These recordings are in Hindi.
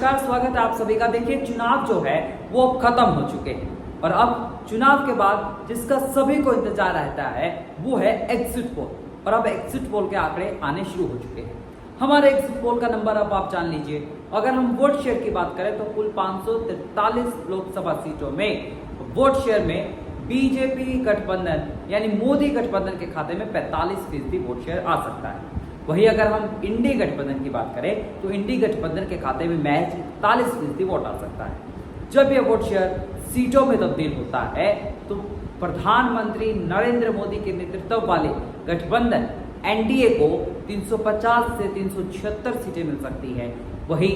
नमस्कार, स्वागत है आप सभी का। देखिए, चुनाव जो है वो अब खत्म हो चुके हैं और अब चुनाव के बाद जिसका सभी को इंतजार रहता है वो है एग्जिट पोल। और अब एग्जिट पोल के आंकड़े आने शुरू हो चुके हैं। हमारे एग्जिट पोल का नंबर अब आप जान लीजिए। अगर हम वोट शेयर की बात करें तो कुल 543 लोकसभा सीटों में वोट शेयर में बीजेपी गठबंधन यानी मोदी गठबंधन के खाते में 45% वोट शेयर आ सकता है। वही अगर हम इंडी गठबंधन की बात करें तो इंडी गठबंधन के खाते में महज 41% वोट आ सकता है। जब यह वोट शेयर सीटों में तब्दील होता है तो प्रधानमंत्री नरेंद्र मोदी के नेतृत्व वाले गठबंधन एनडीए को 350 से 376 सीटें मिल सकती है। वही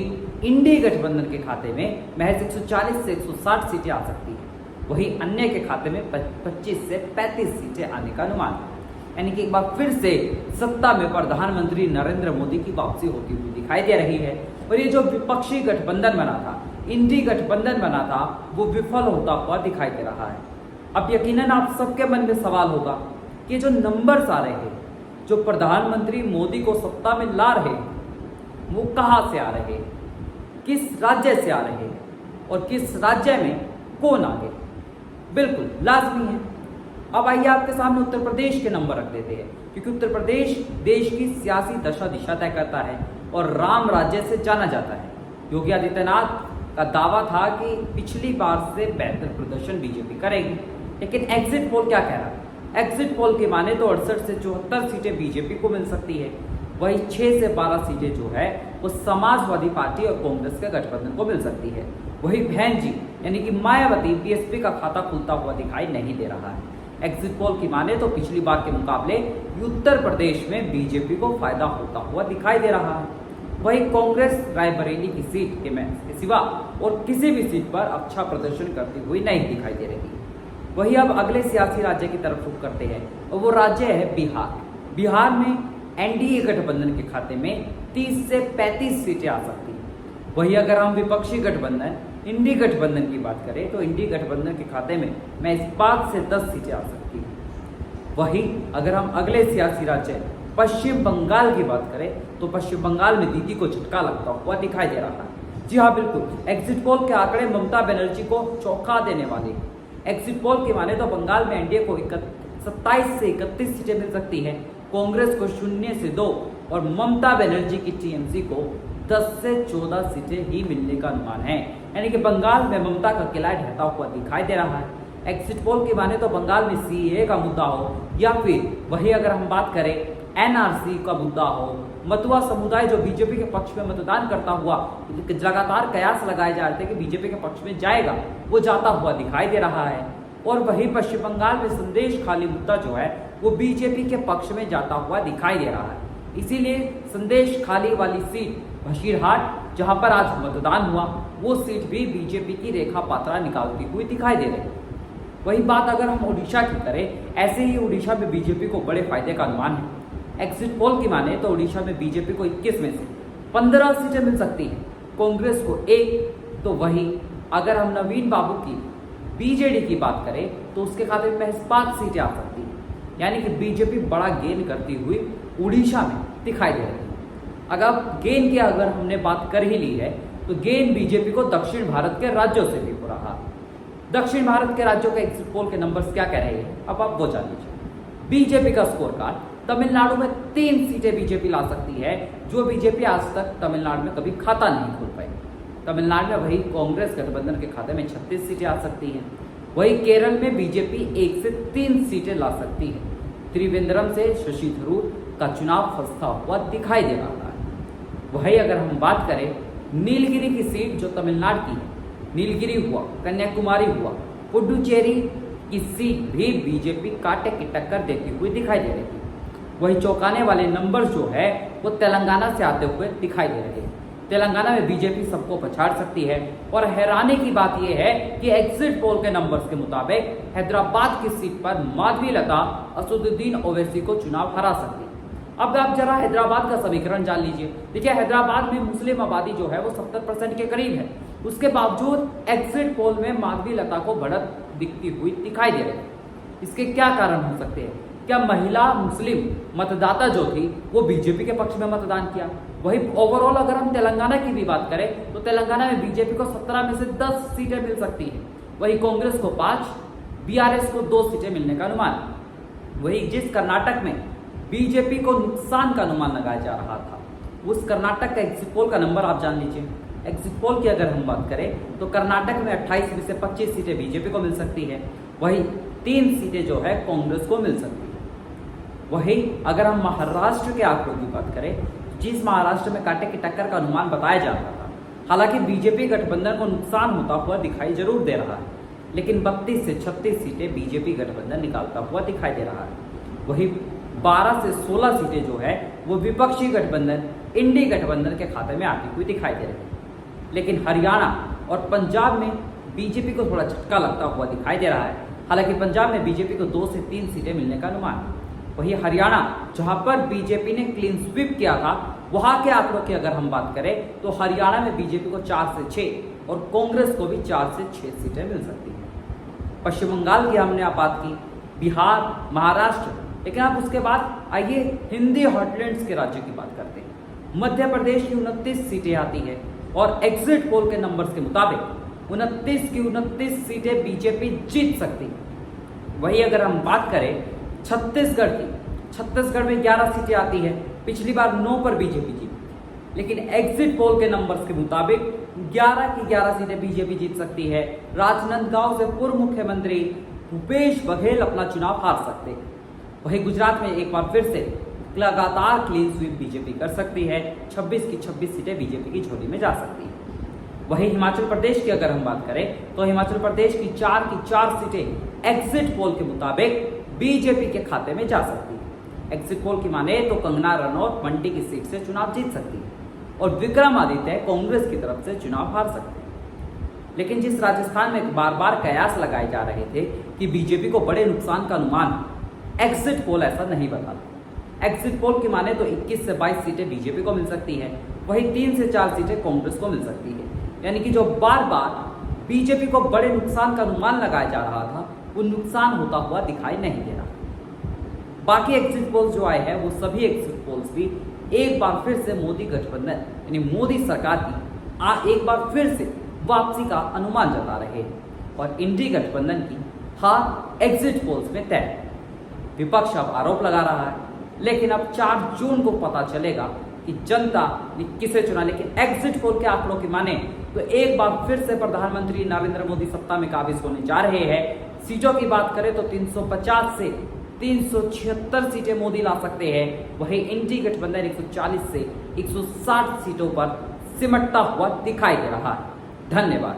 इंडी गठबंधन के खाते में महज 140 से 160 सीटें आ सकती है। वही अन्य के खाते में 25 से 35 सीटें आने का अनुमान है। यानी कि एक बार फिर से सत्ता में प्रधानमंत्री नरेंद्र मोदी की वापसी होती हुई दिखाई दे रही है। और ये जो विपक्षी गठबंधन बना था, इंडी गठबंधन बना था, वो विफल होता हुआ दिखाई दे रहा है। अब यकीनन आप सबके मन में सवाल होगा कि जो नंबर्स आ रहे हैं, जो प्रधानमंत्री मोदी को सत्ता में ला रहे हैं, वो कहाँ से आ रहे हैं, किस राज्य से आ रहे हैं और किस राज्य में कौन आगे? बिल्कुल लाजमी है। अब आइए आपके सामने उत्तर प्रदेश के नंबर रख देते हैं, क्योंकि उत्तर प्रदेश देश की सियासी दशा दिशा तय करता है और राम राज्य से जाना जाता है। योगी आदित्यनाथ का दावा था कि पिछली बार से बेहतर प्रदर्शन बीजेपी करेगी, लेकिन एग्जिट पोल क्या कह रहा है? एग्जिट पोल के माने तो 68 से 74 सीटें बीजेपी को मिल सकती है। वही 6 से 12 सीटें जो है वो समाजवादी पार्टी और कांग्रेस के गठबंधन को मिल सकती है। वही बहन जी यानी कि मायावती बीएसपी का खाता खुलता हुआ दिखाई नहीं दे रहा है। एग्जिट पोल की माने तो पिछली बार के मुकाबले उत्तर प्रदेश में बीजेपी को फायदा होता हुआ दिखाई दे रहा है। वही कांग्रेस रायबरेली की सीट के सिवा और किसी भी सीट पर अच्छा प्रदर्शन करती हुई नहीं दिखाई दे रही। वही अब अगले सियासी राज्य की तरफ रुख करते हैं और वो राज्य है बिहार। बिहार में एनडीए गठबंधन के खाते में 30 से 35 सीटें आ सकती हैं। वही अगर हम विपक्षी गठबंधन इंडी गठबंधन की बात करें तो इंडी गठबंधन के खाते में 5 से 10 सीटें आ सकती हैं। वही अगर हम अगले सियासी राज्य पश्चिम बंगाल की बात करें तो पश्चिम बंगाल में दीदी को झटका लगता हुआ दिखाई दे रहा है। जी हाँ, बिल्कुल, एग्जिट पोल के आंकड़े ममता बनर्जी को चौंका देने वाले। एग्जिट पोल के माने तो बंगाल में एनडीए को 27 से 31 सीटें मिल सकती है, कांग्रेस को 0 से 2 और ममता बनर्जी की टीएमसी को 10 से 14 सीटें ही मिलने का अनुमान है। यानी कि बंगाल में ममता का किला ढहता हुआ दिखाई दे रहा है। एग्जिट पोल के माने तो बंगाल में सीए का मुद्दा हो या फिर वही अगर हम बात करें एनआरसी का मुद्दा हो, मतुआ समुदाय जो बीजेपी के पक्ष में मतदान करता हुआ लगातार कयास लगाए जा रहे थे कि बीजेपी के पक्ष में जाएगा, वो जाता हुआ दिखाई दे रहा है। और वही पश्चिम बंगाल में संदेश खाली मुद्दा जो है वो बीजेपी के पक्ष में जाता हुआ दिखाई दे रहा है। इसीलिए संदेश खाली वाली सीट बशीरहाट जहां पर आज मतदान हुआ, वो सीट भी बीजेपी की रेखा पात्रा निकालती हुई दिखाई दे रही है। वही बात अगर हम उड़ीसा की करें, ऐसे ही उड़ीसा में बीजेपी को बड़े फायदे का अनुमान है। एग्जिट पोल की माने तो उड़ीसा में बीजेपी को 21 में से 15 सीटें मिल सकती हैं, कांग्रेस को 1। तो वही अगर हम नवीन बाबू की बीजेडी की बात करें तो उसके खाते में महज 5 सीटें आ सकती हैं। यानी कि बीजेपी बड़ा गेन करती हुई उड़ीसा में दिखाई दे रही है। अगर हमने बात कर ही ली है तो गेन बीजेपी को दक्षिण भारत के राज्यों से भी हो रहा। दक्षिण भारत के राज्यों के एग्जिट पोल के नंबर्स क्या कह रहे हैं, अब आप वो जान लीजिए। बीजेपी का स्कोर कार्ड, तमिलनाडु में 3 सीटें बीजेपी ला सकती है, जो बीजेपी आज तक तमिलनाडु में कभी खाता नहीं खोल पाई। तमिलनाडु में वही कांग्रेस गठबंधन के खाते में 36 सीटें आ सकती हैं। वही केरल में बीजेपी 1 से 3 सीटें ला सकती है। त्रिवेंद्रम से शशि थरूर का चुनाव फंसता हुआ दिखाई दे रहा है। वही अगर हम बात करें नीलगिरी की सीट जो तमिलनाडु की है, नीलगिरी हुआ, कन्याकुमारी हुआ, पुडुचेरी की सीट भी बीजेपी कांटे की टक्कर देती हुई दिखाई दे रही है। वही चौंकाने वाले नंबर जो है वो तेलंगाना से आते हुए दिखाई दे रहे हैं। तेलंगाना में बीजेपी सबको पछाड़ सकती है। और हैरानी की बात यह है कि एग्जिट पोल के नंबर्स के मुताबिक हैदराबाद की सीट पर माधवी लता असदुद्दीन ओवैसी को चुनाव हरा सकती है। अब आप जरा हैदराबाद का समीकरण जान लीजिए। देखिए, हैदराबाद में मुस्लिम आबादी जो है वो 70% के करीब है। उसके बावजूद एग्जिट पोल में माधवी लता को बढ़त दिखती हुई दिखाई दे रही है। इसके क्या कारण हो सकते हैं? क्या महिला मुस्लिम मतदाता जो थी वो बीजेपी के पक्ष में मतदान किया? वही ओवरऑल अगर हम तेलंगाना की भी बात करें तो तेलंगाना में बीजेपी को 17 में से 10 सीटें मिल सकती है, वही कांग्रेस को 5, बीआरएस को 2 सीटें मिलने का अनुमान। वही जिस कर्नाटक में बीजेपी को नुकसान का अनुमान लगाया जा रहा था, उस कर्नाटक का एग्जिट पोल का नंबर आप जान लीजिए। एग्जिट पोल की अगर हम बात करें तो कर्नाटक में 28 में से 25 सीटें बीजेपी को मिल सकती है, वही 3 सीटें जो है कांग्रेस को मिल सकती है। वही अगर हम महाराष्ट्र के आंकड़ों की बात करें, जिस महाराष्ट्र में कांटे की टक्कर का अनुमान बताया जा रहा था, हालांकि बीजेपी गठबंधन को नुकसान होता हुआ दिखाई जरूर दे रहा है, लेकिन 32 से 36 सीटें बीजेपी गठबंधन निकालता हुआ दिखाई दे रहा है। वही 12 से 16 सीटें जो है वो विपक्षी गठबंधन इंडी गठबंधन के खाते में आती हुई दिखाई दे रही है। लेकिन हरियाणा और पंजाब में बीजेपी को थोड़ा झटका लगता हुआ दिखाई दे रहा है, हालांकि पंजाब में बीजेपी को 2 से 3 सीटें मिलने का अनुमान। वही हरियाणा जहां पर बीजेपी ने क्लीन स्वीप किया था, वहां के आंकड़ों की अगर हम बात करें तो हरियाणा में बीजेपी को 4 से 6 और कांग्रेस को भी 4 से 6 सीटें मिल सकती हैं। पश्चिम बंगाल की हमने आप बात की, बिहार, महाराष्ट्र, लेकिन आप उसके बाद आइए हिंदी हॉटलैंड्स के राज्य की बात करते हैं। मध्य प्रदेश की 29 सीटें आती है और एग्जिट पोल के नंबर्स के मुताबिक 29 की 29 सीटें बीजेपी जीत सकती है। वही अगर हम बात करें छत्तीसगढ़ की, छत्तीसगढ़ में 11 सीटें आती है, पिछली बार 9 पर बीजेपी जीती, लेकिन एग्जिट पोल के नंबर्स के मुताबिक 11 की 11 सीटें बीजेपी जीत सकती है। राजनांदगांव से पूर्व मुख्यमंत्री भूपेश बघेल अपना चुनाव हार सकते हैं। वही गुजरात में एक बार फिर से लगातार क्लीन स्वीप बीजेपी कर सकती है, 26 की 26 सीटें बीजेपी की झोली में जा सकती है। वही हिमाचल प्रदेश की अगर हम बात करें तो हिमाचल प्रदेश की 4 सीटें एग्जिट पोल के मुताबिक बीजेपी के खाते में जा सकती है। एग्जिट पोल की माने तो कंगना रनौत मंडी की सीट से चुनाव जीत सकती है और विक्रमादित्य कांग्रेस की तरफ से चुनाव हार सकते हैं। लेकिन जिस राजस्थान में बार बार कयास लगाए जा रहे थे कि बीजेपी को बड़े नुकसान का अनुमान, एग्जिट पोल ऐसा नहीं बताता। एग्जिट पोल की माने तो 21 से 22 सीटें बीजेपी को मिल सकती है, वही 3 से 4 सीटें कांग्रेस को मिल सकती है। यानी कि जो बार बार बीजेपी को बड़े नुकसान का अनुमान लगाया जा रहा था, वो नुकसान होता हुआ दिखाई नहीं दे रहा। बाकी एग्जिट पोल्स जो आए हैं वो सभी एग्जिट पोल्स भी एक बार फिर से मोदी गठबंधन यानी मोदी सरकार की एक बार फिर से वापसी का अनुमान जता रहे हैं और इंडी गठबंधन की हार एग्जिट पोल्स में तय है। विपक्ष अब आरोप लगा रहा है, लेकिन अब 4 जून को पता चलेगा कि जनता ने किसे चुना। लेकिन एग्जिट पोल के आंकड़ों की माने तो एक बार फिर से प्रधानमंत्री नरेंद्र मोदी सत्ता में काबिज होने जा रहे हैं। सीटों की बात करें तो 350 से 376 सीटें मोदी ला सकते हैं, वही इंडी गठबंधन 140 से 160 सीटों पर सिमटता हुआ दिखाई दे रहा है। धन्यवाद।